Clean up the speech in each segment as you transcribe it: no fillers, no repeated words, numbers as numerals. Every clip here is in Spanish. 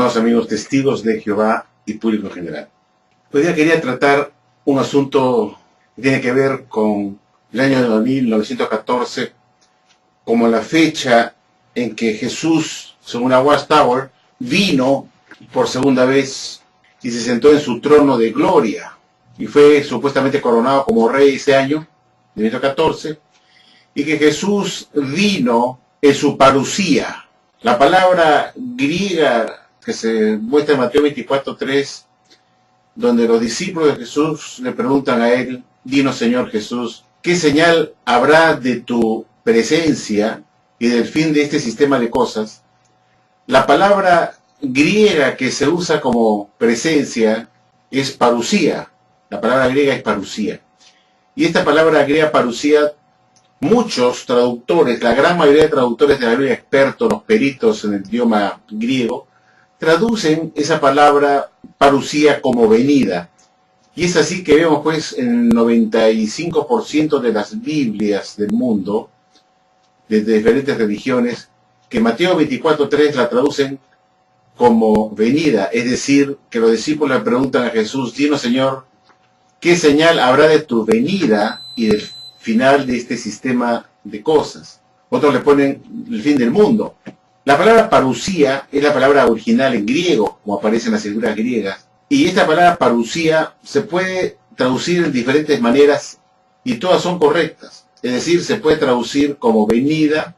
Estimados amigos, testigos de Jehová y público en general. Hoy día quería tratar un asunto que tiene que ver con el año de 1914, como la fecha en que Jesús, según la Watchtower, vino por segunda vez y se sentó en su trono de gloria y fue supuestamente coronado como rey ese año, de 1914, y que Jesús vino en su parusía. La palabra griega que se muestra en Mateo 24:3, donde los discípulos de Jesús le preguntan a él: dinos, Señor Jesús, ¿qué señal habrá de tu presencia y del fin de este sistema de cosas? La palabra griega que se usa como presencia es parusía. La palabra griega es parusía. Y esta palabra griega parusía, muchos traductores, la gran mayoría de traductores de la Biblia, expertos, los peritos en el idioma griego, traducen esa palabra parusía como venida. Y es así que vemos pues en 95% de las Biblias del mundo, de diferentes religiones, que Mateo 24:3 la traducen como venida. Es decir, que los discípulos le preguntan a Jesús: dinos, Señor, ¿qué señal habrá de tu venida y del final de este sistema de cosas? Otros le ponen el fin del mundo. La palabra parusía es la palabra original en griego, como aparece en las escrituras griegas. Y esta palabra parusía se puede traducir en diferentes maneras y todas son correctas. Es decir, se puede traducir como venida,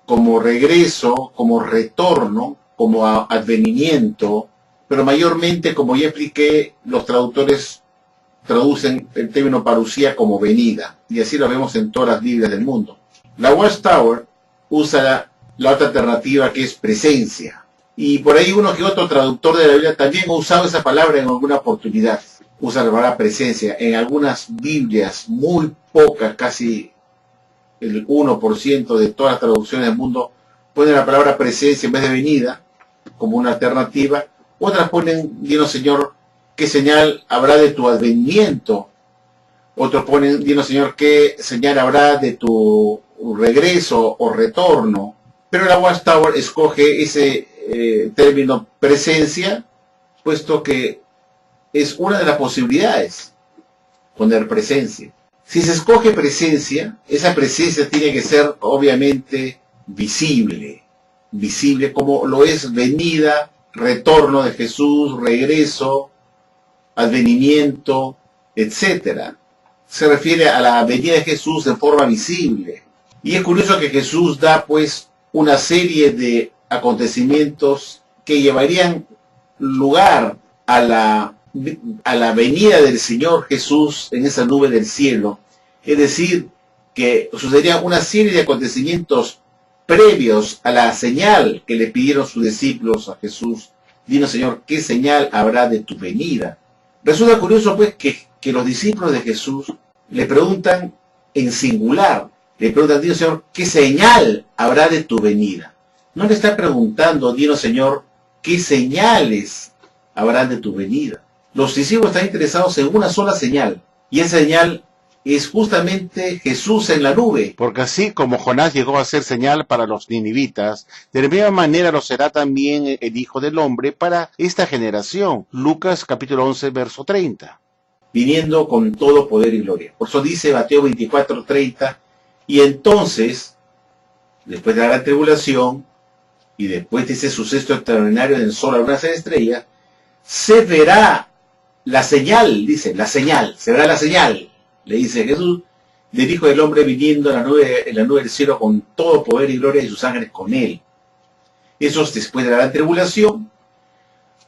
como regreso, como retorno, como advenimiento, pero mayormente, como ya expliqué, los traductores traducen el término parusía como venida, y así lo vemos en todas las Biblias del mundo. La Watchtower usa la otra alternativa, que es presencia, y por ahí uno que otro traductor de la Biblia también ha usado esa palabra en alguna oportunidad. Usa la palabra presencia. En algunas Biblias, muy pocas, casi el 1% de todas las traducciones del mundo, ponen la palabra presencia en vez de venida, como una alternativa. Otras ponen: dinos, Señor, ¿qué señal habrá de tu advenimiento? Otros ponen: dinos, Señor, ¿qué señal habrá de tu regreso o retorno? Pero la Watchtower escoge ese término presencia, puesto que es una de las posibilidades, poner presencia. Si se escoge presencia, esa presencia tiene que ser obviamente visible, como lo es venida, retorno de Jesús, regreso, advenimiento, etc. Se refiere a la venida de Jesús de forma visible. Y es curioso que Jesús da pues una serie de acontecimientos que llevarían lugar a la venida del Señor Jesús en esa nube del cielo. Es decir, que sucedería una serie de acontecimientos previos a la señal que le pidieron sus discípulos a Jesús: dinos, Señor, ¿qué señal habrá de tu venida? Resulta curioso pues que los discípulos de Jesús le preguntan en singular. Le preguntan: dinos, Señor, ¿qué señal habrá de tu venida? No le está preguntando: dinos, Señor, ¿qué señales habrán de tu venida? Los discípulos están interesados en una sola señal, y esa señal es justamente Jesús en la nube. Porque así como Jonás llegó a ser señal para los ninivitas, de la misma manera lo será también el Hijo del Hombre para esta generación. Lucas capítulo 11, verso 30. Viniendo con todo poder y gloria. Por eso dice Mateo 24:30, y entonces, después de la gran tribulación, y después de ese suceso extraordinario del sol, la luna y las estrellas, se verá la señal, dice, la señal, se verá la señal, le dice Jesús, del Hijo del Hombre viniendo en la nube del cielo con todo poder y gloria, y sus ángeles con él. Eso es después de la gran tribulación,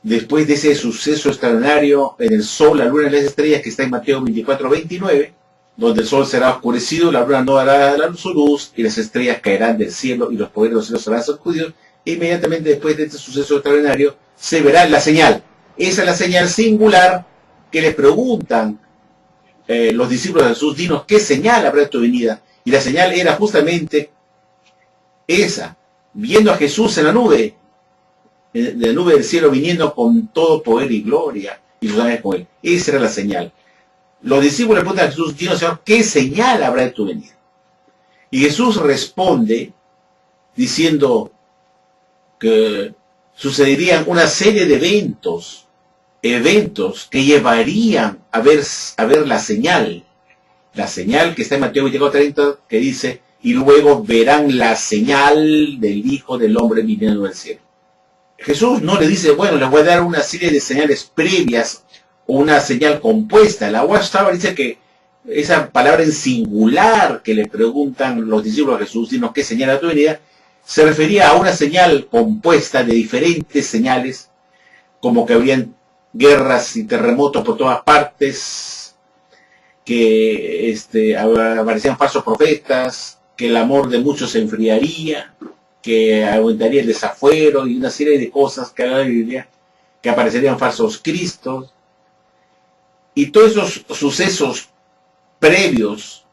después de ese suceso extraordinario en el sol, la luna y las estrellas, que está en Mateo 24:29, donde el sol será oscurecido, la luna no dará su luz, y las estrellas caerán del cielo, y los poderes de los cielos serán sacudidos. Inmediatamente después de este suceso extraordinario, se verá la señal. Esa es la señal singular que les preguntan los discípulos de Jesús: dinos, ¿qué señal habrá de tu venida? Y la señal era justamente esa, viendo a Jesús en la nube del cielo, viniendo con todo poder y gloria, y sus ángeles con él. Esa era la señal. Los discípulos le preguntan a Jesús: dinos, Señor, ¿qué señal habrá de tu venida? Y Jesús responde diciendo que sucederían una serie de eventos que llevarían a ver la señal que está en Mateo 24:30, que dice, y luego verán la señal del Hijo del Hombre viniendo del cielo. Jesús no le dice, bueno, les voy a dar una serie de señales previas o una señal compuesta. La Watchtower dice que esa palabra en singular que le preguntan los discípulos a Jesús, dinos qué señal a tu venida, se refería a una señal compuesta de diferentes señales, como que habrían guerras y terremotos por todas partes, que aparecían falsos profetas, que el amor de muchos se enfriaría, que aumentaría el desafuero y una serie de cosas que habla la Biblia, que aparecerían falsos cristos, y todos esos sucesos previos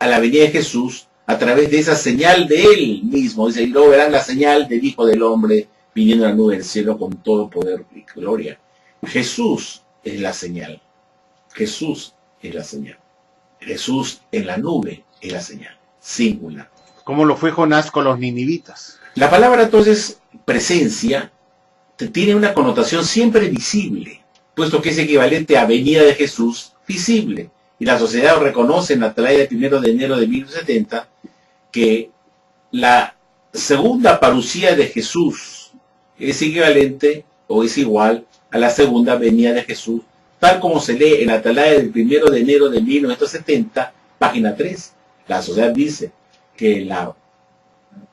a la venida de Jesús, a través de esa señal de él mismo, dice, y luego verán la señal del Hijo del Hombre viniendo en la nube del cielo con todo poder y gloria. Jesús es la señal. Jesús es la señal. Jesús en la nube es la señal. Singular. Como lo fue Jonás con los ninivitas. La palabra entonces presencia tiene una connotación siempre visible, puesto que es equivalente a venida de Jesús visible. Y la sociedad reconoce en la Atalaya del 1 de enero de 1970 que la segunda parucía de Jesús es equivalente o es igual a la segunda venida de Jesús, tal como se lee en la Atalaya del 1 de enero de 1970, página 3. La sociedad dice que la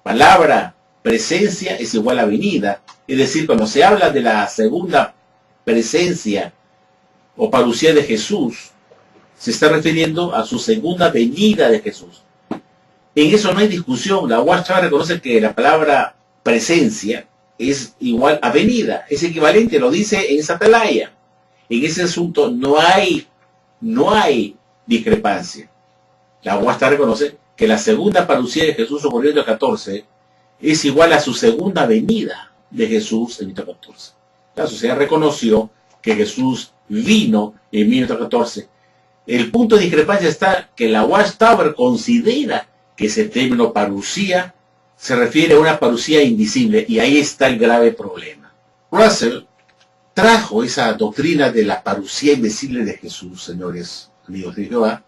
palabra presencia es igual a venida, es decir, cuando se habla de la segunda presencia o parucía de Jesús, se está refiriendo a su segunda venida de Jesús. En eso no hay discusión. La Watchtower reconoce que la palabra presencia es igual a venida, es equivalente, lo dice en esa atalaya. En ese asunto no hay discrepancia. La Watchtower reconoce que la segunda parucía de Jesús ocurrió en el 14 es igual a su segunda venida de Jesús en 1914. La sociedad reconoció que Jesús vino en 1914. El punto de discrepancia está que la Watchtower considera que ese término parucía se refiere a una parucía invisible, y ahí está el grave problema. Russell trajo esa doctrina de la parucía invisible de Jesús, señores amigos de Jehová,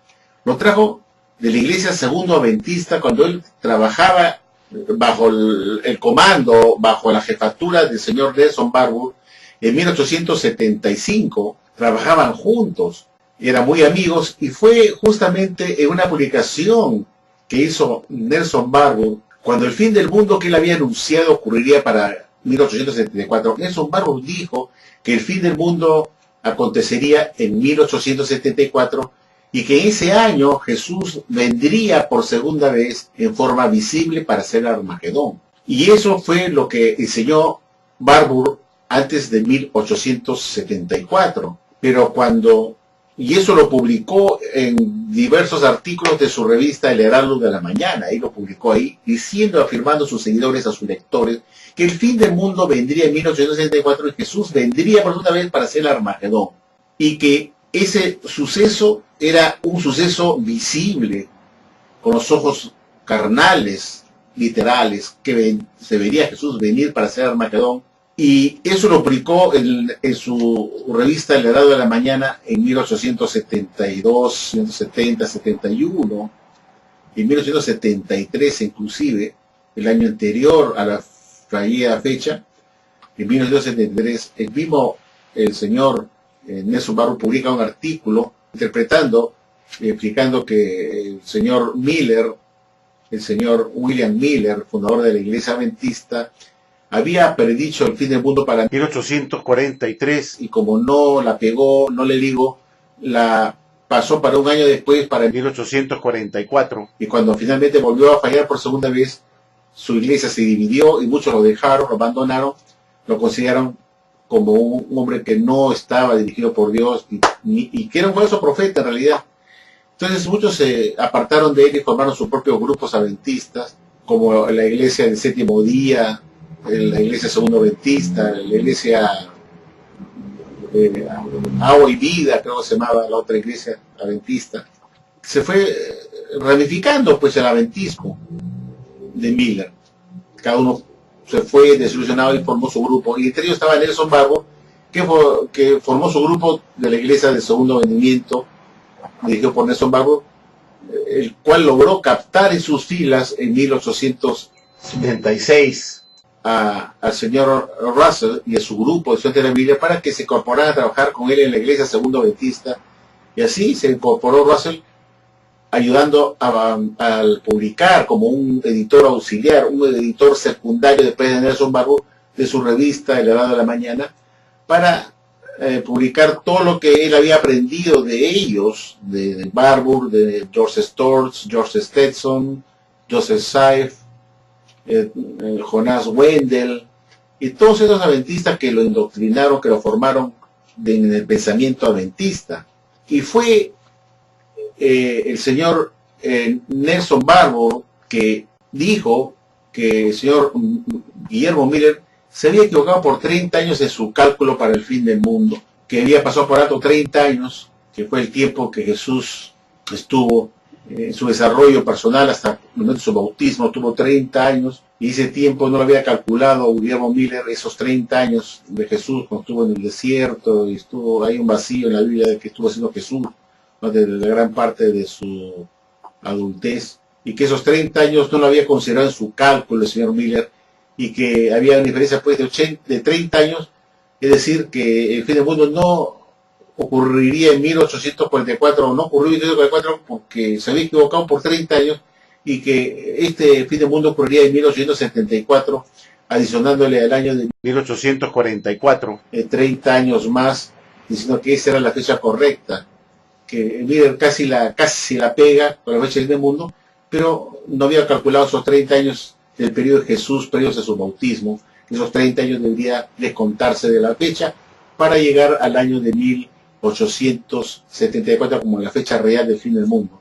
lo trajo de la iglesia segundo adventista cuando él trabajaba bajo el comando, bajo la jefatura del señor Nelson Barbour en 1875. Trabajaban juntos, eran muy amigos, y fue justamente en una publicación que hizo Nelson Barbour, cuando el fin del mundo que él había anunciado ocurriría para 1874, Nelson Barbour dijo que el fin del mundo acontecería en 1874 y que en ese año Jesús vendría por segunda vez en forma visible para hacer el Armagedón. Y eso fue lo que enseñó Barbour antes de 1874. Pero y eso lo publicó en diversos artículos de su revista El Heraldo de la Mañana. Ahí lo publicó ahí, afirmando a sus seguidores, a sus lectores, que el fin del mundo vendría en 1864 y Jesús vendría por segunda vez para hacer el Armagedón. Y que ese suceso era un suceso visible, con los ojos carnales, literales, que se vería Jesús venir para hacer el Armagedón. Y eso lo publicó en su revista El Heraldo de la Mañana en 1872, 1870, 71, en 1873 inclusive, el año anterior a la fallida fecha, en 1973, el señor Nelson Barbour publica un artículo explicando que el señor William Miller, fundador de la Iglesia Adventista, había predicho el fin del mundo para 1843, y como no la pegó, no le ligó, la pasó para un año después, para 1844. Y cuando finalmente volvió a fallar por segunda vez, su iglesia se dividió y muchos lo dejaron, lo abandonaron, lo consideraron como un hombre que no estaba dirigido por Dios y que era un falso profeta en realidad. Entonces muchos se apartaron de él y formaron sus propios grupos adventistas, como la iglesia del Séptimo Día, la iglesia segundo adventista, la iglesia Agua y Vida, creo que se llamaba la otra iglesia adventista. Se fue ramificando pues el adventismo de Miller, cada uno se fue desilusionado y formó su grupo. Y entre ellos estaba Nelson Barbour, que formó su grupo de la Iglesia del Segundo Venimiento, dirigido por Nelson Barbour, el cual logró captar en sus filas en 1876 al señor Russell y a su grupo de estudiantes de la Biblia para que se incorporaran a trabajar con él en la Iglesia Segundo Adventista. Y así se incorporó Russell, ayudando a publicar como un editor auxiliar, un editor secundario después de Nelson Barbour, de su revista El Heraldo de la Mañana, para publicar todo lo que él había aprendido de ellos, de Barbour, de George Storrs, George Stetson, Joseph Saif, Jonas Wendell, y todos esos adventistas que lo indoctrinaron, que lo formaron en el pensamiento adventista. Y fue el señor Nelson Barbour que dijo que el señor Guillermo Miller se había equivocado por 30 años en su cálculo para el fin del mundo, que había pasado por alto 30 años, que fue el tiempo que Jesús estuvo en su desarrollo personal hasta el momento de su bautismo, tuvo 30 años, y ese tiempo no lo había calculado Guillermo Miller, esos 30 años de Jesús, cuando estuvo en el desierto, y hay un vacío en la Biblia de que estuvo haciendo Jesús, ¿no?, de la gran parte de su adultez, y que esos 30 años no lo había considerado en su cálculo el señor Miller, y que había una diferencia pues de 30 años, es decir, que el fin del mundo no ocurriría en 1844, no ocurrió en 1844 porque se había equivocado por 30 años, y que este fin del mundo ocurriría en 1874, adicionándole al año de 1844. 30 años más, diciendo que esa era la fecha correcta, que Miller casi la pega con la fecha del fin del mundo, pero no había calculado esos 30 años del periodo de Jesús, periodos de su bautismo. Esos 30 años debería descontarse de la fecha para llegar al año de 1874 como la fecha real del fin del mundo.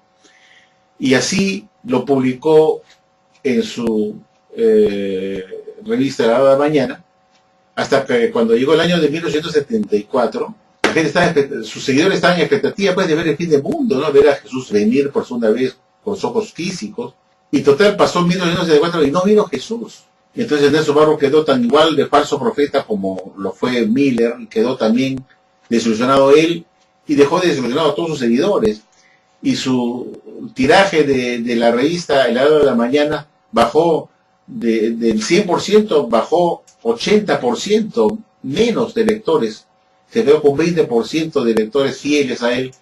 Y así lo publicó en su revista La Hora de la Mañana, hasta que cuando llegó el año de 1874, la gente sus seguidores estaban en expectativa pues, de ver el fin del mundo, ¿no?, ver a Jesús venir por segunda vez con los ojos físicos. Y total, pasó 1974 y no vino Jesús. Y entonces Nelson Barbour quedó tan igual de falso profeta como lo fue Miller, y quedó también desilusionado él, y dejó desilusionado a todos sus seguidores. Y su tiraje de la revista El Heraldo de la Mañana bajó del 100%, bajó 80% menos de lectores. Se quedó con 20% de lectores fieles a él,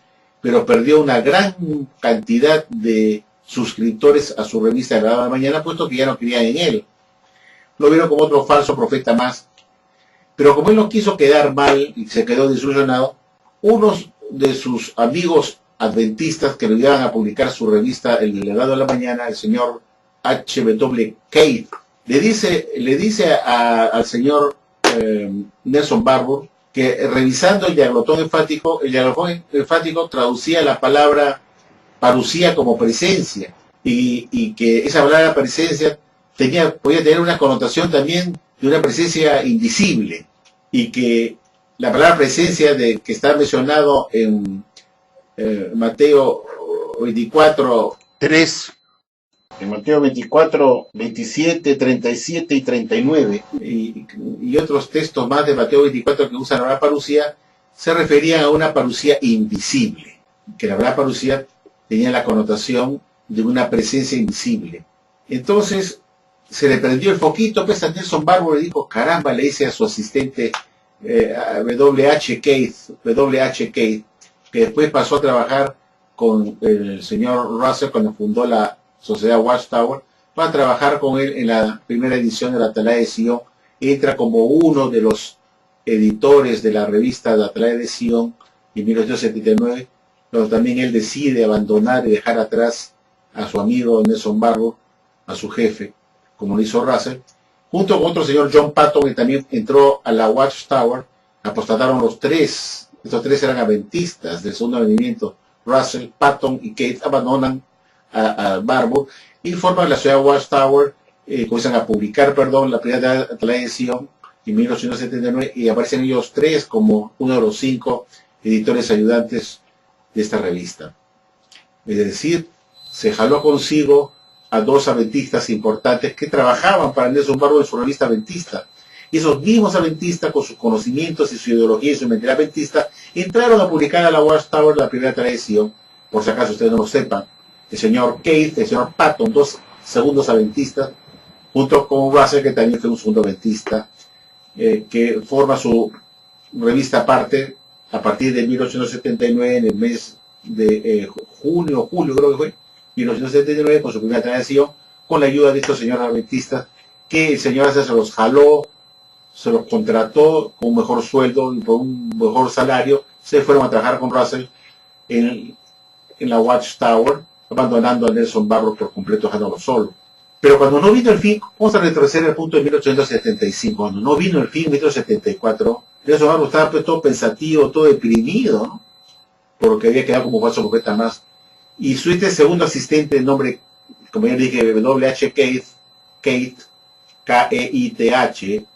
pero perdió una gran cantidad de suscriptores a su revista de la Mañana, puesto que ya no querían en él. Lo vieron como otro falso profeta más. Pero como él no quiso quedar mal y se quedó desilusionado, unos de sus amigos adventistas que le ayudaban a publicar su revista El Heraldo de la Mañana, el señor H.W. Keith, le dice al señor Nelson Barbour que revisando el diaglotón enfático traducía la palabra parucía como presencia, y que esa palabra presencia podía tener una connotación también de una presencia invisible, y que la palabra presencia que está mencionado en Mateo 24, 3, en Mateo 24, 27, 37 y 39, y otros textos más de Mateo 24 que usan la palabra parucía, se referían a una parucía invisible, que la palabra parucía tenía la connotación de una presencia invisible. Entonces se le prendió el foquito, pues a Nelson Barbour le dijo, caramba, le dice a su asistente W.H. Keith, que después pasó a trabajar con el señor Russell cuando fundó la Sociedad Watchtower, para trabajar con él en la primera edición de la Atalaya de Sion. Entra como uno de los editores de la revista de Atalaya de Sion en 1979, pero también él decide abandonar y dejar atrás a su amigo Nelson Barbour, a su jefe, como lo hizo Russell, junto con otro señor John Patton, que también entró a la Watchtower. Apostataron los tres. Estos tres eran adventistas del Segundo Venimiento. Russell, Patton y Keith abandonan a Barbour y forman la ciudad Watchtower. Comienzan a publicar, la primera Atalaya de Sion en 1879, y aparecen ellos tres como uno de los 5 editores ayudantes de esta revista. Es decir, se jaló consigo a dos adventistas importantes que trabajaban para Nelson Barbour en su revista adventista. Y esos mismos adventistas, con sus conocimientos y su ideología y su mentalidad adventista, entraron a publicar a la Watchtower la primera tradición, por si acaso ustedes no lo sepan. El señor Keith, el señor Patton, dos segundos adventistas, junto con Russell, que también fue un segundo adventista, que forma su revista aparte a partir de 1879, en el mes de julio creo que fue, 1979, con su primera tradición, con la ayuda de estos señores adventistas, que el señor se los jaló, se los contrató con un mejor sueldo y por un mejor salario, se fueron a trabajar con Russell en la Watchtower, abandonando a Nelson Barbour por completo, dejándolo solo. Pero cuando no vino el fin, vamos a retroceder al punto de 1875, cuando no vino el fin, en 1874, Nelson Barbour estaba pues, todo pensativo, todo deprimido, ¿no? Porque había quedado como falso profeta más. Y su segundo asistente, de nombre, como ya dije, W.H. Keith, K-E-I-T-H,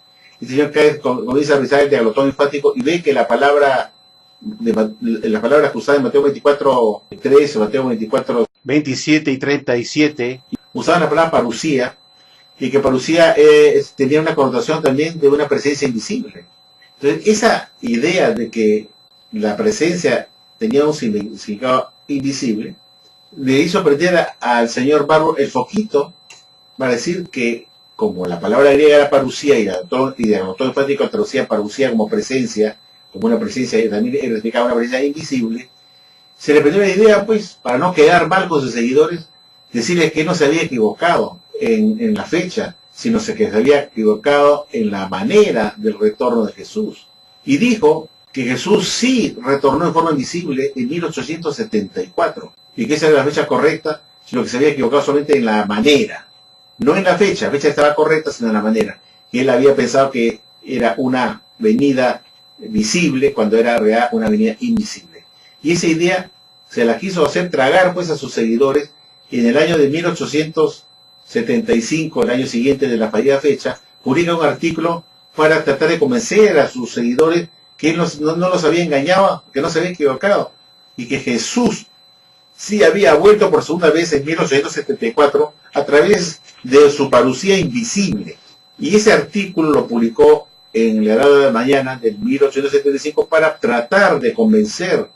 el señor Keith comienza a revisar el diaglotón enfático y ve que la palabra que usaba en Mateo 24, 13, Mateo 24, 27 y 37, usaban la palabra parucía, y que parucía tenía una connotación también de una presencia invisible. Entonces, esa idea de que la presencia tenía un significado invisible, le hizo prender al señor Barbour el foquito para decir que, como la palabra griega era parucía y de autor enfático traducía parucía como presencia, como una presencia, y también significaba una presencia invisible, se le prendió la idea, pues, para no quedar mal con sus seguidores, decirles que no se había equivocado en la fecha, sino que se había equivocado en la manera del retorno de Jesús. Y dijo que Jesús sí retornó en forma visible en 1874, y que esa era la fecha correcta, sino que se había equivocado solamente en la manera, no en la fecha estaba correcta, sino en la manera, que él había pensado que era una venida visible cuando era real una venida invisible. Y esa idea se la quiso hacer tragar pues a sus seguidores, y en el año de 1875, el año siguiente de la fallida fecha, publica un artículo para tratar de convencer a sus seguidores que él no los había engañado, que no se había equivocado, y que Jesús sí había vuelto por segunda vez en 1874 a través de su parucía invisible. Y ese artículo lo publicó en el Heraldo de la Mañana del 1875 para tratar de convencer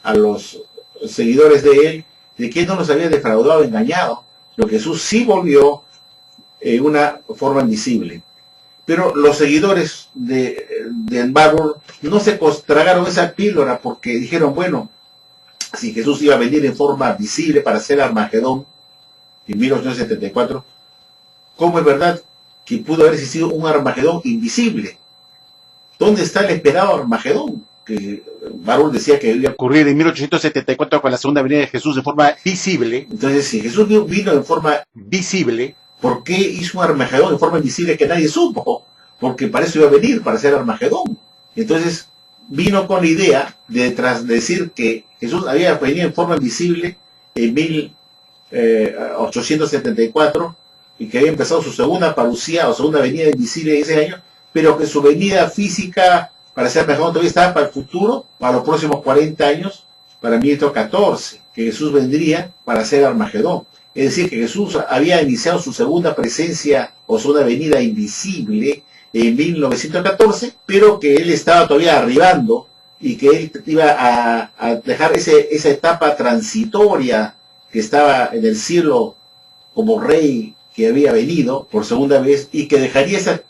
a los seguidores de él de que él no los había defraudado, engañado, lo que Jesús sí volvió en una forma invisible. Pero los seguidores de Barbour no se tragaron esa píldora, porque dijeron, bueno, si Jesús iba a venir en forma visible para hacer Armagedón en 1874, ¿cómo es verdad que pudo haber existido un Armagedón invisible? ¿Dónde está el esperado Armagedón? Que Barbour decía que iba a ocurrir en 1874 con la segunda venida de Jesús de forma visible. Entonces, si Jesús vino en forma visible, ¿por qué hizo un Armagedón en forma invisible que nadie supo? Porque para eso iba a venir, para hacer Armagedón. Entonces, vino con la idea de decir que Jesús había venido en forma invisible en 1874 y que había empezado su segunda parucía o segunda venida invisible de ese año, pero que su venida física para hacer Armagedón todavía estaba para el futuro, para los próximos 40 años, para 1914, que Jesús vendría para hacer Armagedón. Es decir, que Jesús había iniciado su segunda presencia o segunda venida invisible en 1914, pero que él estaba todavía arribando y que él iba a dejar esa etapa transitoria que estaba en el cielo como rey que había venido por segunda vez, y que dejaría esa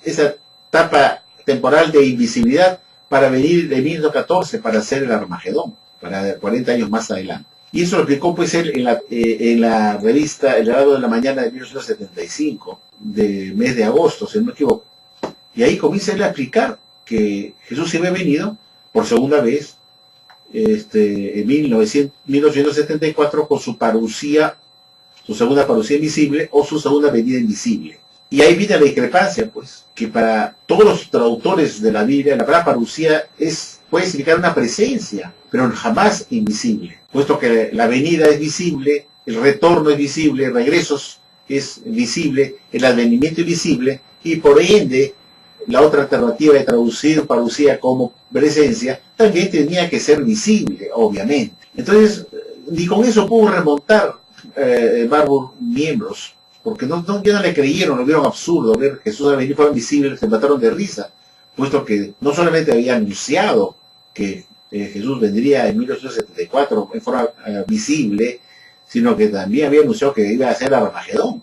etapa temporal de invisibilidad para venir de 1914 para hacer el Armagedón, para 40 años más adelante. Y eso lo explicó pues él en la revista El Heraldo de la Mañana de 1975, del mes de agosto, si no me equivoco. Y ahí comienza él a explicar que Jesús se había venido por segunda vez en 1874 con su parucía, su segunda parucía invisible o su segunda venida invisible. Y ahí viene la discrepancia, pues, que para todos los traductores de la Biblia, la palabra parucía puede significar una presencia, pero jamás invisible, puesto que la venida es visible, el retorno es visible, el regreso es visible, el advenimiento es visible, y por ende, la otra alternativa de traducir parucía como presencia también tenía que ser visible, obviamente. Entonces, ni con eso pudo remontar Barbour miembros porque ya no le creyeron, lo vieron absurdo, ver Jesús al venir fue invisible, se mataron de risa, puesto que no solamente había anunciado que Jesús vendría en 1874 en forma visible, sino que también había anunciado que iba a ser Armagedón.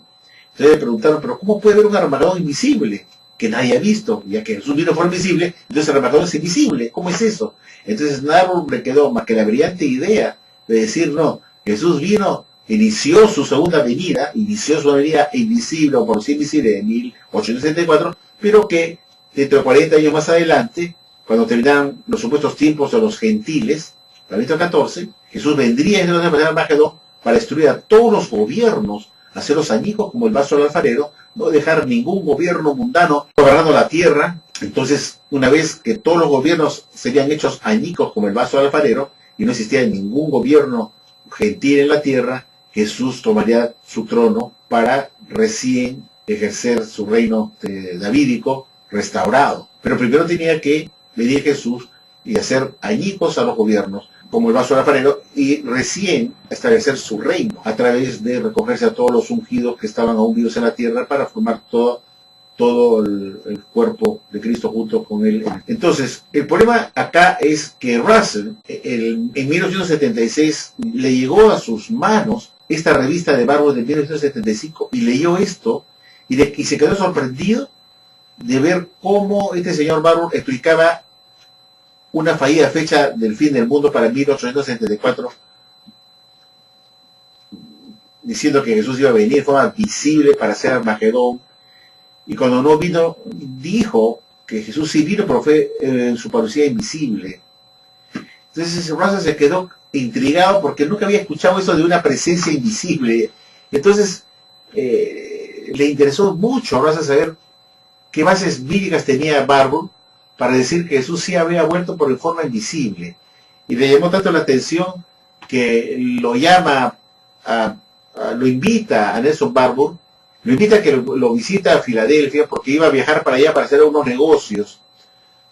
Entonces le preguntaron, pero ¿cómo puede haber un Armagedón invisible que nadie ha visto? Ya que Jesús vino en forma visible, entonces el Armagedón es invisible. ¿Cómo es eso? Entonces nada le quedó más que la brillante idea de decir, no, Jesús vino, inició su segunda venida invisible o por sí invisible en 1874, pero que dentro de 40 años más adelante, cuando terminaran los supuestos tiempos de los gentiles, para 14, Jesús vendría en el Armagedón para destruir a todos los gobiernos, hacerlos añicos como el vaso del alfarero, no dejar ningún gobierno mundano gobernando la tierra. Entonces, una vez que todos los gobiernos serían hechos añicos como el vaso del alfarero, y no existía ningún gobierno gentil en la tierra, Jesús tomaría su trono para recién ejercer su reino davídico restaurado. Pero primero tenía que venir Jesús y hacer añicos a los gobiernos, como el vaso del alfarero, y recién establecer su reino, a través de recogerse a todos los ungidos que estaban aún vivos en la tierra para formar todo el cuerpo de Cristo junto con él. Entonces, el problema acá es que Russell, en 1876, le llegó a sus manos esta revista de Barbour de 1975, y leyó esto, y se quedó sorprendido de ver cómo este señor Barbour explicaba una fallida fecha del fin del mundo para 1874, diciendo que Jesús iba a venir de forma visible para hacer Armagedón, y cuando no vino, dijo que Jesús sí vino, pero fue en su parucía invisible. Entonces Russell se quedó intrigado porque nunca había escuchado eso de una presencia invisible. Entonces le interesó mucho a Russell saber qué bases bíblicas tenía Barbour para decir que Jesús sí había vuelto por forma invisible. Y le llamó tanto la atención que lo invita a Nelson Barbour, lo invita a que lo visita a Filadelfia, porque iba a viajar para allá para hacer unos negocios.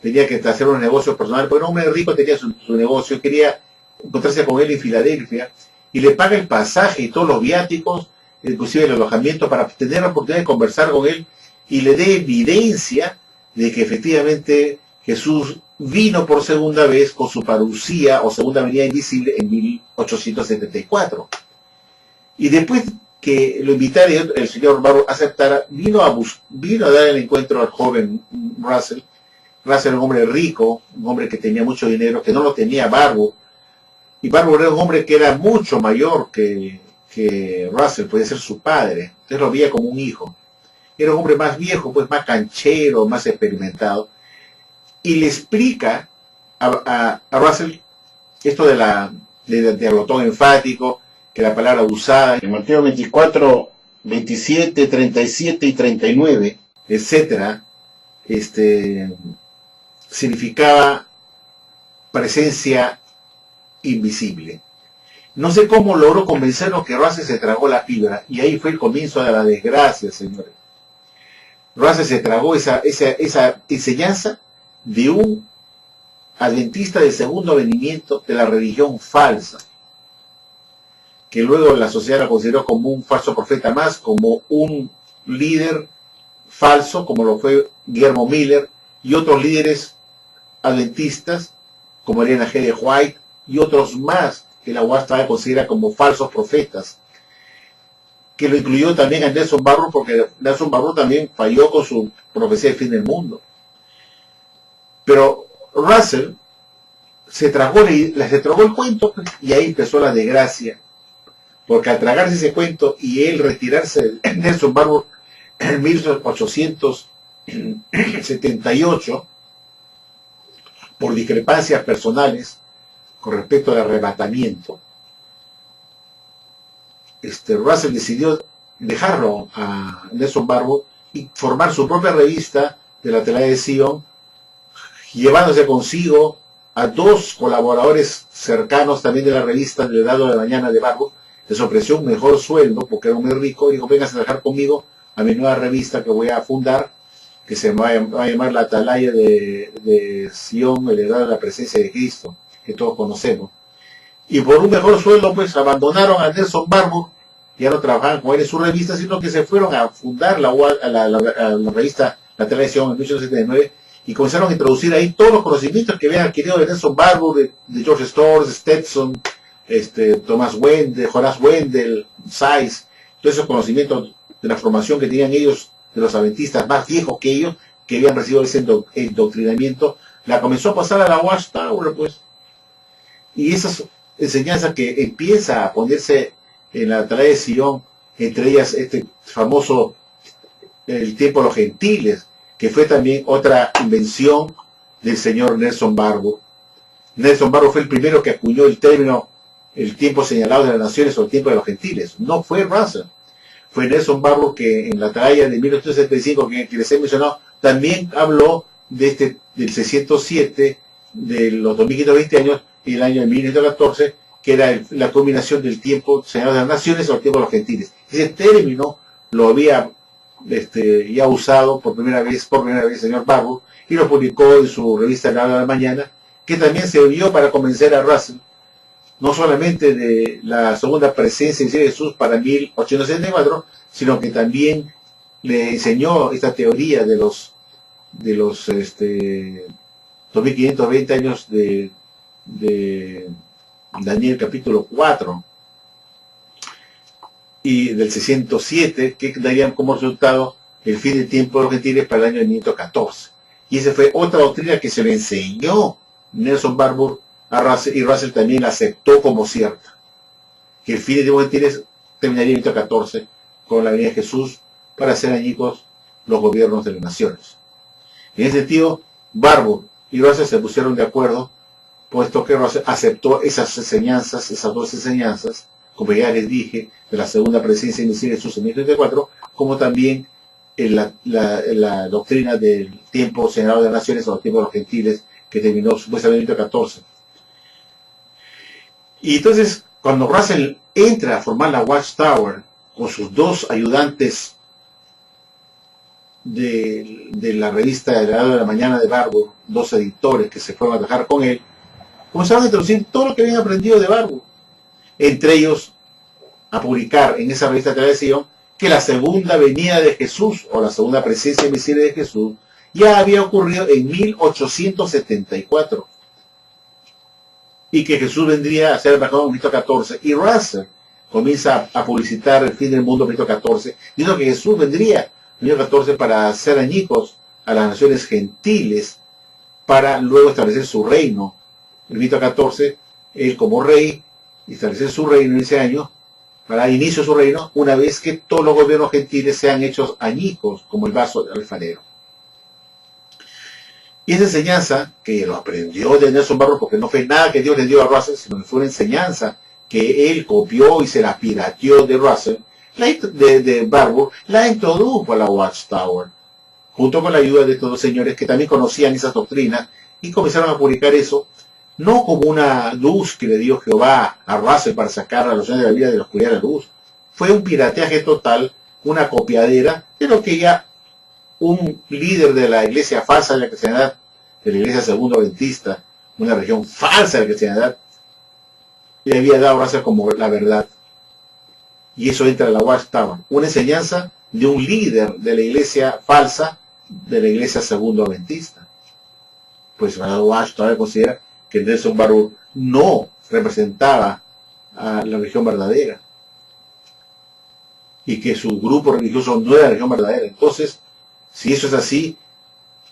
Tenía que hacer unos negocios personales, porque un hombre rico tenía su negocio, quería encontrarse con él en Filadelfia, y le paga el pasaje y todos los viáticos, inclusive el alojamiento, para tener la oportunidad de conversar con él, y le dé evidencia de que efectivamente Jesús vino por segunda vez con su parucía o segunda venida invisible en 1874. Y después que lo invitara y el señor Barbour aceptara, vino a dar el encuentro al joven Russell. Russell era un hombre rico, un hombre que tenía mucho dinero, que no lo tenía Barbour. Y Barbour era un hombre que era mucho mayor que Russell, podía ser su padre. Entonces lo veía como un hijo. Era un hombre más viejo, pues más canchero, más experimentado. Y le explica a Russell esto de glotón enfático, que la palabra usada en Mateo 24, 27, 37 y 39, etcétera, significaba presencia invisible. No sé cómo logró convencernos que Russell se tragó la píldora, y ahí fue el comienzo de la desgracia, señores. Russell se tragó esa enseñanza de un adventista de segundo venimiento de la religión falsa, que luego la sociedad la consideró como un falso profeta más, como un líder falso, como lo fue Guillermo Miller, y otros líderes adventistas, como Elena G. de White, y otros más, que la UAS considera como falsos profetas, que lo incluyó también a Nelson Barbour, porque Nelson Barbour también falló con su profecía del fin del mundo. Pero Russell se tragó el cuento, y ahí empezó la desgracia, porque al tragarse ese cuento y él retirarse de Nelson Barbour en 1878, por discrepancias personales con respecto al arrebatamiento, Russell decidió dejarlo a Nelson Barbour y formar su propia revista de la Atalaya de Sion, llevándose consigo a dos colaboradores cercanos también de la revista del Heraldo de Mañana de Barbour. Les ofreció un mejor sueldo porque era muy rico, y dijo: vengas a trabajar conmigo a mi nueva revista que voy a fundar, que se va a llamar la Atalaya de Sion, el Heraldo de la Presencia de Cristo, que todos conocemos. Y por un mejor sueldo, pues abandonaron a Nelson Barbour ya no trabajaban con él en su revista, sino que se fueron a fundar la revista La Televisión en 1879 y comenzaron a introducir ahí todos los conocimientos que habían adquirido de Nelson Barbour, de George Storrs, Stetson, Thomas Wendell, Horace Wendell, Sykes, todos esos conocimientos de la formación que tenían ellos, de los adventistas más viejos que ellos, que habían recibido ese endoctrinamiento, la comenzó a pasar a la Watchtower, pues. Y esas enseñanzas que empieza a ponerse en la tarea de Sion, entre ellas este famoso El tiempo de los gentiles, que fue también otra invención del señor Nelson Barbour. Nelson Barbour fue el primero que acuñó el término el tiempo señalado de las naciones o el tiempo de los gentiles. No fue Russell. Fue Nelson Barbour que en la talla de 1875 que les he mencionado, también habló de del 607, de los 2520 años y el año de 1914, que era la combinación del tiempo señalado de las naciones o el tiempo de los gentiles. Ese término lo había ya usado por primera vez el señor Barbour, y lo publicó en su revista La Hora de la Mañana, que también sirvió para convencer a Russell no solamente de la segunda presencia de Jesús para 1874, sino que también le enseñó esta teoría de los 2520 años de Daniel capítulo 4 y del 607, que darían como resultado el fin del tiempo de los gentiles para el año de 1514. Y esa fue otra doctrina que se le enseñó Nelson Barbour a Russell, y Russell también la aceptó como cierta, que el fin del tiempo de los gentiles terminaría en 1514 con la venida de Jesús para hacer añicos los gobiernos de las naciones. En ese sentido, Barbour y Russell se pusieron de acuerdo, puesto que Russell aceptó esas enseñanzas, esas dos enseñanzas, como ya les dije, de la segunda presencia invisible de Jesús en 1934, como también en la doctrina del tiempo señalado de las naciones o el tiempo de los gentiles, que terminó supuestamente en 1914. Y entonces, cuando Russell entra a formar la Watchtower con sus dos ayudantes de la revista de La Hora de la Mañana de Barbour, dos editores que se fueron a trabajar con él, comenzaron a introducir todo lo que habían aprendido de Barbour, entre ellos a publicar en esa revista de televisión que la segunda venida de Jesús o la segunda presencia invisible de Jesús ya había ocurrido en 1874 y que Jesús vendría a ser embajador en 1914, y Russell comienza a publicitar el fin del mundo en 1914, diciendo que Jesús vendría en 1914 para hacer añicos a las naciones gentiles para luego establecer su reino. En 1914, él como rey establecer su reino en ese año, para inicio de su reino, una vez que todos los gobiernos gentiles sean hechos añicos, como el vaso del alfarero. Y esa enseñanza, que lo aprendió de Nelson Barbour, porque no fue nada que Dios le dio a Russell, sino que fue una enseñanza que él copió y se la pirateó de Russell, de Barbour, la introdujo a la Watchtower, junto con la ayuda de estos dos señores que también conocían esas doctrinas, y comenzaron a publicar eso, no como una luz que le dio Jehová a Russell para sacar a los hombres de la vida de la oscuridad a la luz. Fue un pirateaje total, una copiadera de lo que ya un líder de la iglesia falsa de la cristiandad, de la iglesia segundo adventista, una religión falsa de la cristiandad, le había dado a Russell como la verdad. Y eso entra en la Watchtower, una enseñanza de un líder de la iglesia falsa, de la iglesia segundo adventista. Pues la Watchtower considera que Nelson Barbour no representaba a la religión verdadera y que su grupo religioso no era la religión verdadera. Entonces, si eso es así,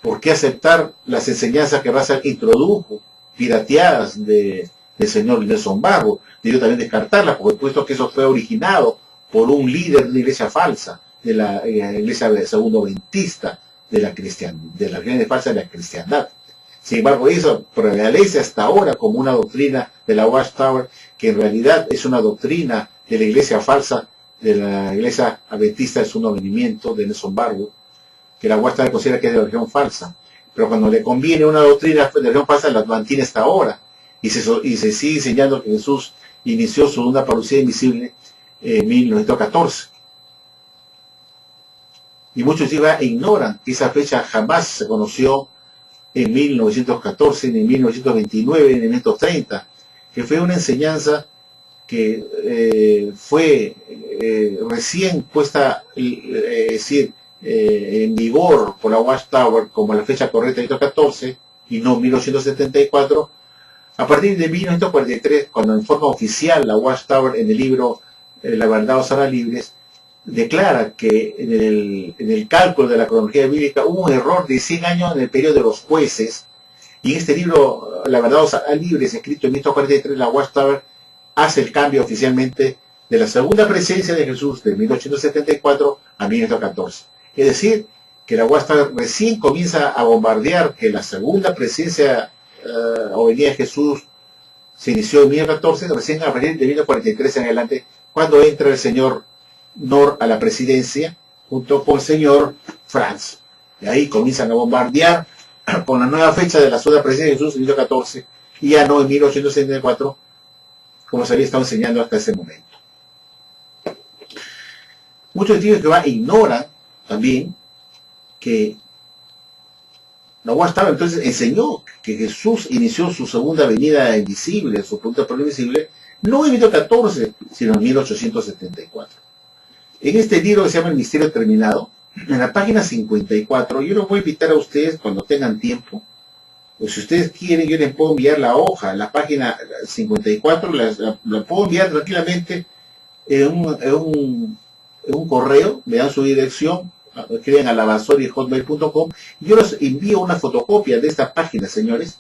¿por qué aceptar las enseñanzas que Russell introdujo, pirateadas del señor Nelson Barbour? Debió también descartarlas, porque puesto que eso fue originado por un líder de una iglesia falsa, de la iglesia segundo adventista, de la religión falsa de la cristiandad. Sin embargo, eso prevalece hasta ahora como una doctrina de la Watchtower, que en realidad es una doctrina de la iglesia falsa, de la iglesia adventista del segundo advenimiento de Nelson Barbour, que la Watchtower considera que es de la religión falsa. Pero cuando le conviene una doctrina de la religión falsa, la mantiene hasta ahora. Y se sigue enseñando que Jesús inició su segunda parucía invisible en 1914. Y muchos ignoran que esa fecha jamás se conoció en 1914, ni en 1929, ni en 1930, que fue una enseñanza que fue recién puesta, en vigor por la Watchtower como la fecha correcta de 1914 y no 1874, a partir de 1943, cuando en forma oficial la Watchtower en el libro La verdad os hará libres, declara que en el cálculo de la cronología bíblica hubo un error de 100 años en el periodo de los jueces, y en este libro La verdad os hará libres, escrito en 1943, la Watchtower hace el cambio oficialmente de la segunda presencia de Jesús de 1874 a 1914. Es decir, que la Watchtower recién comienza a bombardear que la segunda presencia o venida de Jesús se inició en 1914, recién a partir de 1943 en adelante, cuando entra el señor Knorr a la presidencia, junto con el señor Franz. Y ahí comienzan a bombardear con la nueva fecha de la segunda presencia de Jesús en 1914, y ya no en 1874, como se había estado enseñando hasta ese momento. Muchos testigos de Jehová ignoran también que la Watchtower entonces enseñó que Jesús inició su segunda venida invisible, su punto de invisible, no en 1914, sino en 1874. En este libro que se llama El Misterio Terminado, en la página 54, yo los voy a invitar a ustedes cuando tengan tiempo, o si ustedes quieren, yo les puedo enviar la hoja, la página 54, la puedo enviar tranquilamente en un correo, me dan su dirección, escriben a lavasori@hotmail.com, y yo les envío una fotocopia de esta página, señores,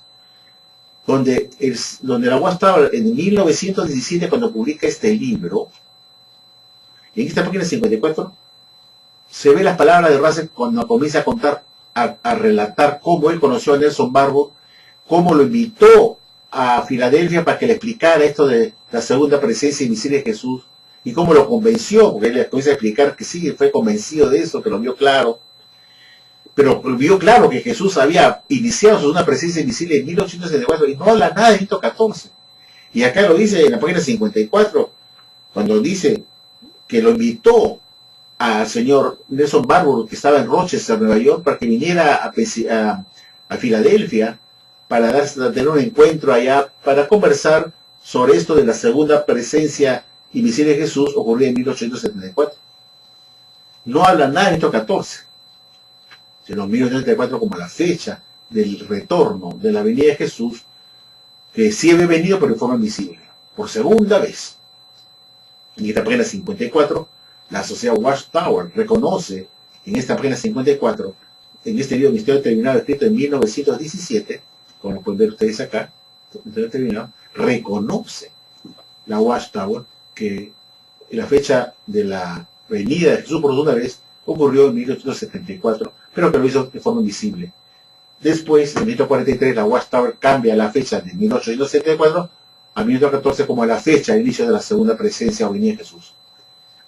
donde la Watchtower en 1917, cuando publica este libro, en esta página 54, se ve las palabras de Russell cuando comienza a contar, a relatar cómo él conoció a Nelson Barbour, cómo lo invitó a Filadelfia para que le explicara esto de la segunda presencia invisible de Jesús, y cómo lo convenció, porque él le comienza a explicar que sí, fue convencido de eso, que lo vio claro, pero vio claro que Jesús había iniciado su segunda presencia invisible en 1874, y no habla nada de 1914. Y acá lo dice en la página 54, cuando dice que lo invitó al señor Nelson Barbour, que estaba en Rochester, Nueva York, para que viniera a Filadelfia para tener un encuentro allá, para conversar sobre esto de la segunda presencia invisible de Jesús, ocurrida en 1874. No habla nada de 1914, sino 1874 como la fecha del retorno de la venida de Jesús, que sí había venido pero de forma invisible, por segunda vez. En esta página 54, la sociedad Watchtower reconoce, en esta página 54, en este libro Misterio Terminado, escrito en 1917, como pueden ver ustedes acá, Misterio Terminado, reconoce la Watchtower que la fecha de la venida de Jesús por segunda vez ocurrió en 1874, pero que lo hizo de forma invisible. Después, en 1943, la Watchtower cambia la fecha de 1874 a 1914 como la fecha de inicio de la segunda presencia o venida de Jesús.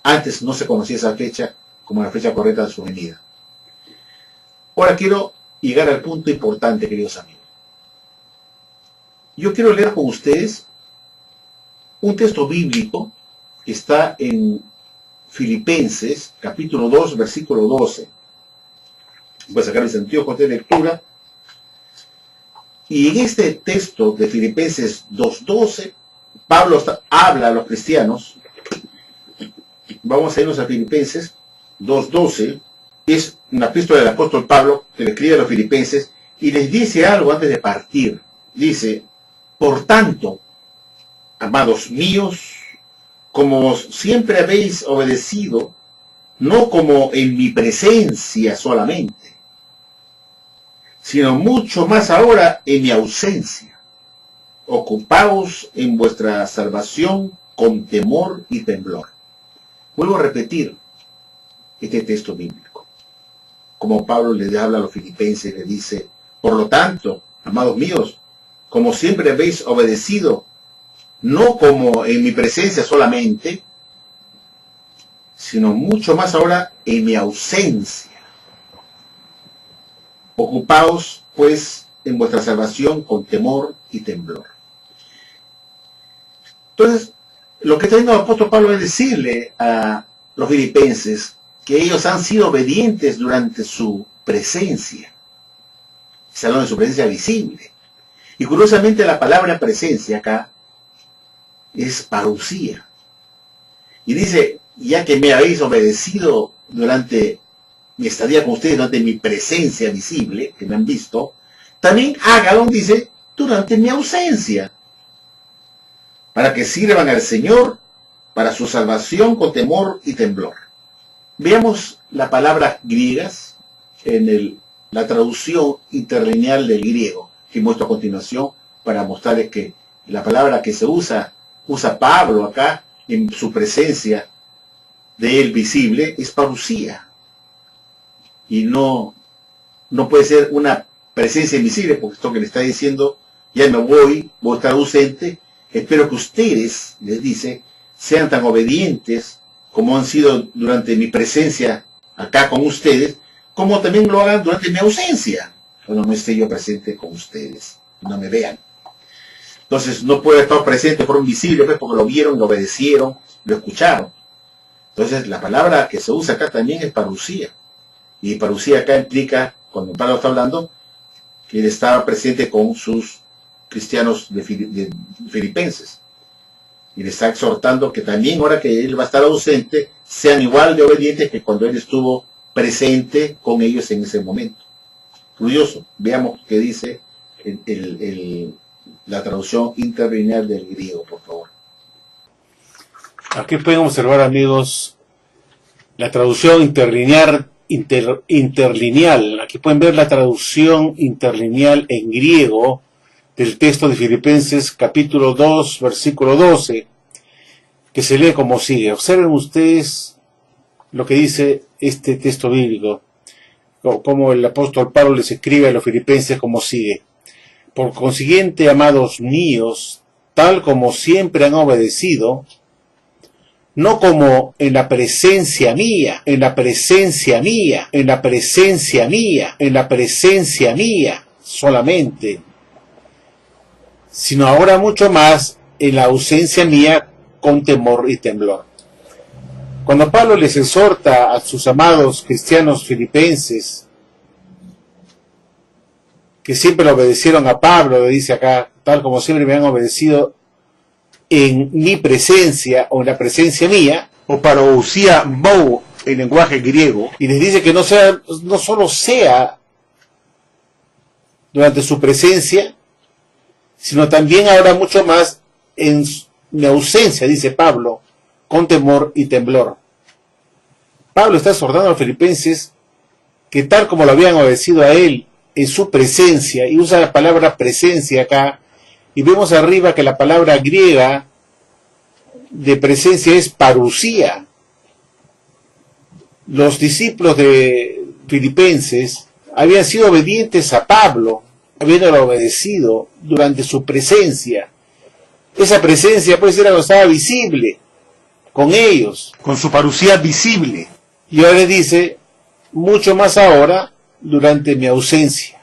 Antes no se conocía esa fecha como la fecha correcta de su venida. Ahora quiero llegar al punto importante, queridos amigos. Yo quiero leer con ustedes un texto bíblico que está en Filipenses, capítulo 2, versículo 12. Voy a sacar mis anteojos de lectura. Y en este texto de Filipenses 2:12, Pablo habla a los cristianos. Vamos a irnos a Filipenses 2:12. Es una epístola del apóstol Pablo que le escribe a los filipenses y les dice algo antes de partir. Dice: por tanto, amados míos, como siempre habéis obedecido, no como en mi presencia solamente, sino mucho más ahora en mi ausencia, ocupaos en vuestra salvación con temor y temblor. Vuelvo a repetir este texto bíblico. Como Pablo le habla a los filipenses, le dice: por lo tanto, amados míos, como siempre habéis obedecido, no como en mi presencia solamente, sino mucho más ahora en mi ausencia. Ocupaos, pues, en vuestra salvación con temor y temblor. Entonces, lo que está diciendo el apóstol Pablo es decirle a los filipenses que ellos han sido obedientes durante su presencia. Está hablando de su presencia visible. Y curiosamente la palabra presencia acá es parousia. Y dice, ya que me habéis obedecido durante mi estadía con ustedes, durante mi presencia visible, que me han visto, también hágalo, dice, durante mi ausencia, para que sirvan al Señor para su salvación con temor y temblor. Veamos las palabras griegas en la traducción interlineal del griego, que muestro a continuación para mostrarles que la palabra que se usa Pablo acá en su presencia de él visible, es parusía. Y no puede ser una presencia invisible, porque esto que le está diciendo, ya me voy a estar ausente, espero que ustedes, les dice, sean tan obedientes como han sido durante mi presencia acá con ustedes, como también lo hagan durante mi ausencia, cuando no esté yo presente con ustedes, no me vean. Entonces no puede estar presente por un visible, pues, porque lo vieron, lo obedecieron, lo escucharon. Entonces la palabra que se usa acá también es parusía. Y parusía acá implica, cuando Pablo está hablando, que él estaba presente con sus cristianos de filipenses. Y le está exhortando que también ahora que él va a estar ausente, sean igual de obedientes que cuando él estuvo presente con ellos en ese momento. Curioso, veamos qué dice la traducción interlineal del griego, por favor. Aquí pueden observar, amigos, la traducción interlineal. Aquí pueden ver la traducción interlineal en griego del texto de Filipenses capítulo 2, versículo 12, que se lee como sigue. Observen ustedes lo que dice este texto bíblico, como el apóstol Pablo les escribe a los filipenses como sigue. Por consiguiente, amados míos, tal como siempre han obedecido, no como en la presencia mía, solamente, sino ahora mucho más en la ausencia mía con temor y temblor. Cuando Pablo les exhorta a sus amados cristianos filipenses, que siempre le obedecieron a Pablo, le dice acá, tal como siempre me han obedecido en mi presencia o en la presencia mía, O parousia mou, en lenguaje griego, y les dice que no solo sea durante su presencia, sino también ahora mucho más en mi ausencia, dice Pablo, con temor y temblor. Pablo está exhortando a los filipenses que tal como lo habían obedecido a él en su presencia, y usa la palabra presencia acá, y vemos arriba que la palabra griega de presencia es parusía. Los discípulos de Filipenses habían sido obedientes a Pablo, habiéndolo obedecido durante su presencia. Esa presencia pues era cuando estaba visible con ellos. con su parusía visible. Y ahora le dice, mucho más ahora, durante mi ausencia,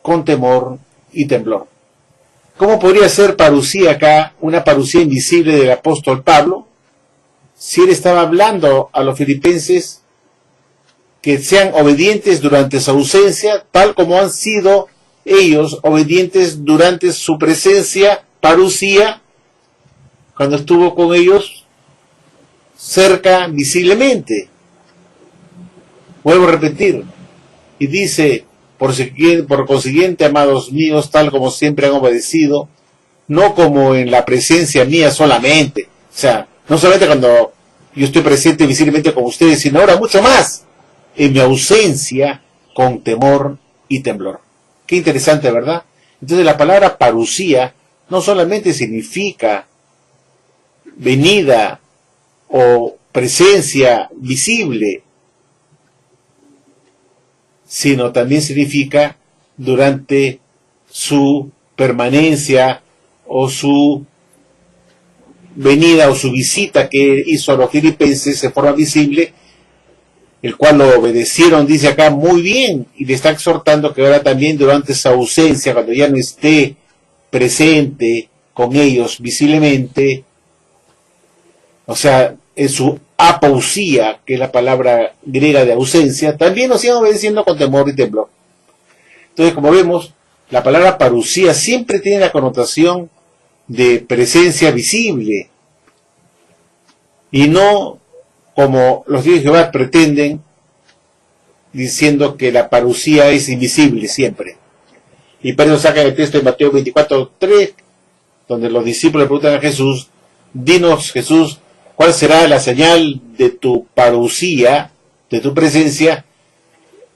con temor y temblor. ¿Cómo podría ser parusía acá, una parusía invisible del apóstol Pablo, si él estaba hablando a los filipenses que sean obedientes durante su ausencia, tal como han sido ellos obedientes durante su presencia, parusía, cuando estuvo con ellos cerca visiblemente? Vuelvo a repetir, y dice, por consiguiente, amados míos, tal como siempre han obedecido, no como en la presencia mía solamente, o sea, no solamente cuando yo estoy presente visiblemente con ustedes, sino ahora mucho más, en mi ausencia, con temor y temblor. Qué interesante, ¿verdad? Entonces la palabra parusía no solamente significa venida o presencia visible, sino también significa durante su permanencia o su venida o su visita que hizo a los filipenses de forma visible, el cual lo obedecieron, dice acá, muy bien, y le está exhortando que ahora también durante esa ausencia, cuando ya no esté presente con ellos visiblemente, o sea, en su apausía, que es la palabra griega de ausencia, también nos sigan obedeciendo con temor y temblor. Entonces, como vemos, la palabra parusía siempre tiene la connotación de presencia visible, y no como los testigos de Jehová pretenden, diciendo que la parucía es invisible siempre. Y para eso sacan el texto de Mateo 24:3, donde los discípulos le preguntan a Jesús: dinos, Jesús, ¿cuál será la señal de tu parucía, de tu presencia,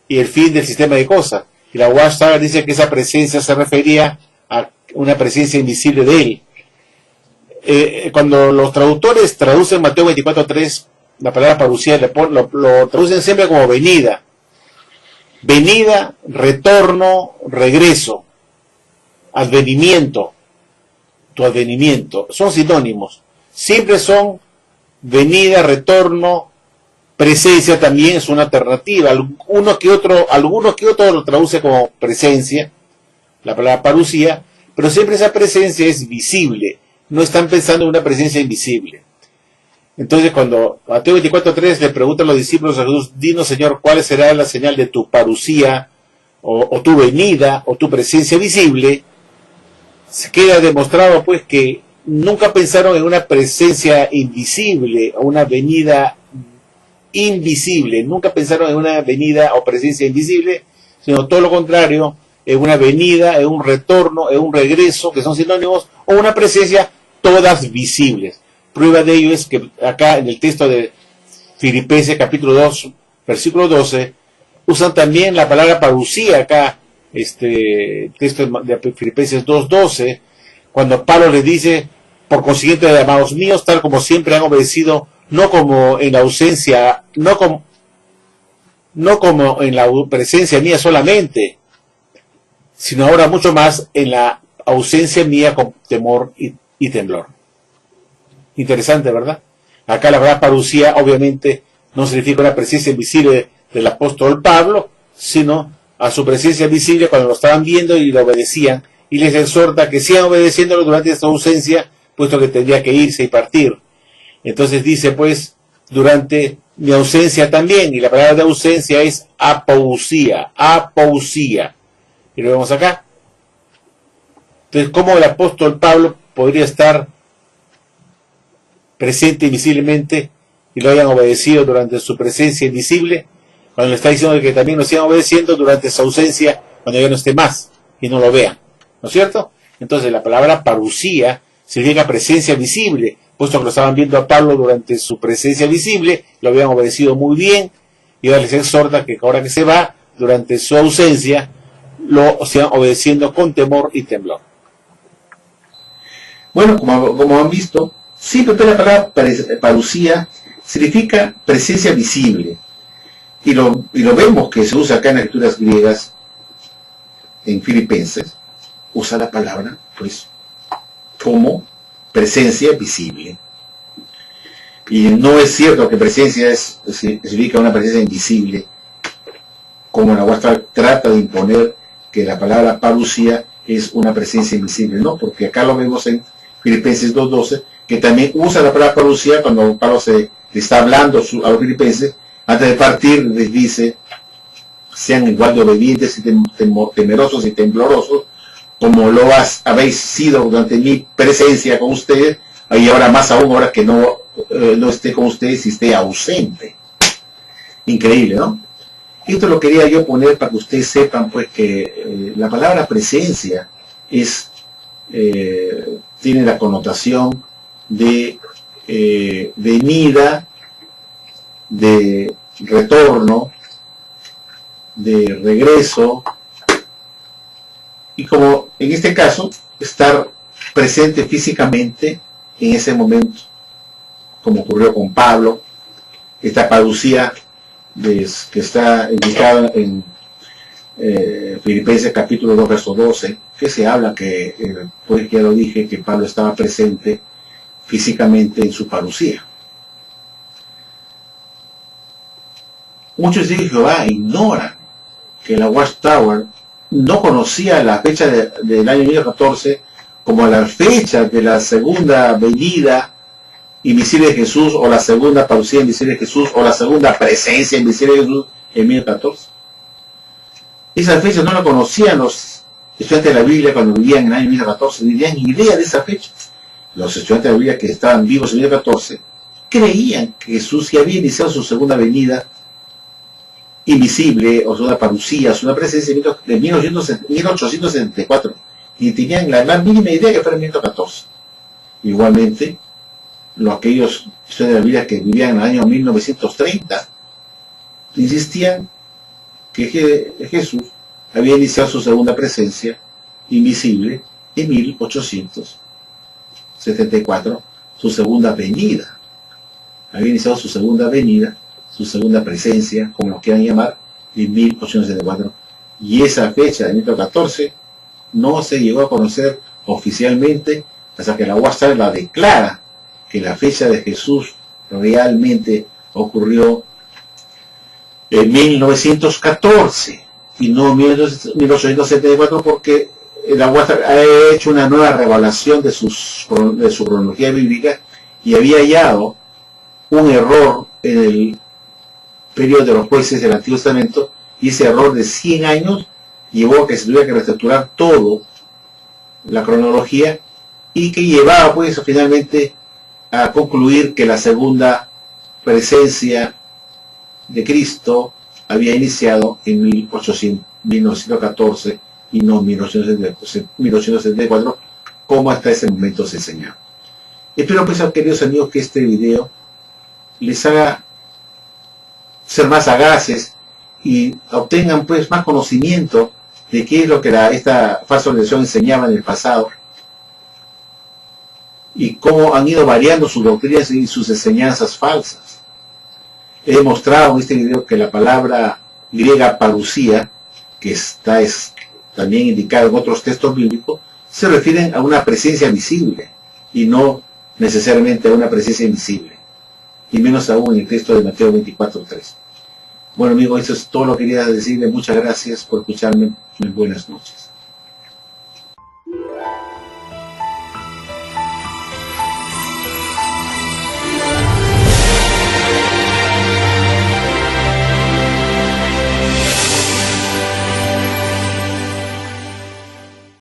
y el fin del sistema de cosas? Y la Watchtower dice que esa presencia se refería a una presencia invisible de él. Cuando los traductores traducen Mateo 24:3, la palabra parucía lo traducen siempre como venida. Venida, retorno, regreso, advenimiento, tu advenimiento. Son sinónimos. Siempre son venida, retorno, presencia también es una alternativa. Algunos que otro lo traduce como presencia, la palabra parucía, pero siempre esa presencia es visible. No están pensando en una presencia invisible. Entonces, cuando Mateo 24:3 le preguntan a los discípulos a Jesús: dinos, Señor, ¿cuál será la señal de tu parucía, o tu venida, o tu presencia visible? Se queda demostrado, pues, que nunca pensaron en una presencia invisible, o una venida invisible. Nunca pensaron en una venida o presencia invisible, sino todo lo contrario, en una venida, en un retorno, en un regreso, que son sinónimos, o una presencia, todas visibles. Prueba de ello es que acá en el texto de Filipenses capítulo 2, versículo 12, usan también la palabra parucía acá, texto de Filipenses 2:12, cuando Pablo les dice: por consiguiente, amados míos, tal como siempre han obedecido, no como en la ausencia, no como en la presencia mía solamente, sino ahora mucho más en la ausencia mía con temor y temblor. Interesante, ¿verdad? Acá la palabra parucía obviamente no significa una presencia invisible del apóstol Pablo, sino a su presencia visible cuando lo estaban viendo y lo obedecían, y les exhorta que sigan obedeciéndolo durante esta ausencia, puesto que tendría que irse y partir. Entonces dice, pues, durante mi ausencia también, y la palabra de ausencia es apousía, y lo vemos acá. Entonces, ¿cómo el apóstol Pablo podría estar presente invisiblemente y lo hayan obedecido durante su presencia invisible, cuando le está diciendo que también lo sigan obedeciendo durante su ausencia, cuando ya no esté más y no lo vean? ¿No es cierto? Entonces la palabra parucía significa presencia visible, puesto que lo estaban viendo a Pablo durante su presencia visible, lo habían obedecido muy bien, y ahora les exhorta que ahora que se va, durante su ausencia, lo sigan obedeciendo con temor y temblor. Bueno, como han visto, siempre la palabra parucía significa presencia visible. Y lo vemos que se usa acá en las escrituras griegas, en Filipenses, usa la palabra, pues, como presencia visible. Y no es cierto que presencia significa una presencia invisible, como la Watchtower trata de imponer que la palabra parucía es una presencia invisible. No, porque acá lo vemos en Filipenses 2:12, que también usa la palabra parucía cuando Pablo le está hablando a los filipenses. Antes de partir les dice: sean igual de obedientes y temerosos y temblorosos, como lo habéis sido durante mi presencia con ustedes, y ahora más aún, ahora que no esté con ustedes y esté ausente. Increíble, ¿no? Esto lo quería yo poner para que ustedes sepan, pues, que la palabra presencia tiene la connotación de venida, de retorno, de regreso, y como en este caso, estar presente físicamente en ese momento, como ocurrió con Pablo. Esta parucía que está indicada en Filipenses capítulo 2, verso 12, que se habla que, pues ya lo dije, que Pablo estaba presente físicamente en su parucía. Muchos de Jehová ignoran que la Watchtower no conocía la fecha del año 1014 como la fecha de la segunda venida invisible de Jesús, o la segunda parucía invisible de Jesús, o la segunda presencia invisible de Jesús en 1014. Esa fecha no la conocían los estudiantes de la Biblia cuando vivían en el año 1014, ni tenían idea de esa fecha. Los estudiantes de la Biblia que estaban vivos en 1014, creían que Jesús ya había iniciado su segunda venida invisible, o una parucía, su una presencia de 1874, y tenían la más mínima idea que fuera en 1914. Igualmente, aquellos estudiantes de la Biblia que vivían en el año 1930 insistían que Jesús había iniciado su segunda presencia invisible en 1874, su segunda venida. Había iniciado su segunda venida, su segunda presencia, como lo quieran llamar, en 1874. Y esa fecha de 1914 no se llegó a conocer oficialmente hasta que la UASA la declara que la fecha de Jesús realmente ocurrió en 1914 y no en 1874, porque la UASA ha hecho una nueva revaluación de su cronología bíblica y había hallado un error en el periodo de los jueces del Antiguo Testamento, y ese error de 100 años llevó a que se tuviera que reestructurar todo la cronología, y que llevaba pues finalmente a concluir que la segunda presencia de Cristo había iniciado en 1914 y no en 1974, como hasta ese momento se enseñaba. Espero pues, queridos amigos, que este video les haga ser más sagaces y obtengan pues más conocimiento de qué es lo que esta falsa religión enseñaba en el pasado y cómo han ido variando sus doctrinas y sus enseñanzas falsas. He demostrado en este video que la palabra griega parusía, que está también indicada en otros textos bíblicos, se refieren a una presencia visible y no necesariamente a una presencia invisible, y menos aún en el texto de Mateo 24:3. Bueno amigos, eso es todo lo que quería decirles. Muchas gracias por escucharme. Buenas noches.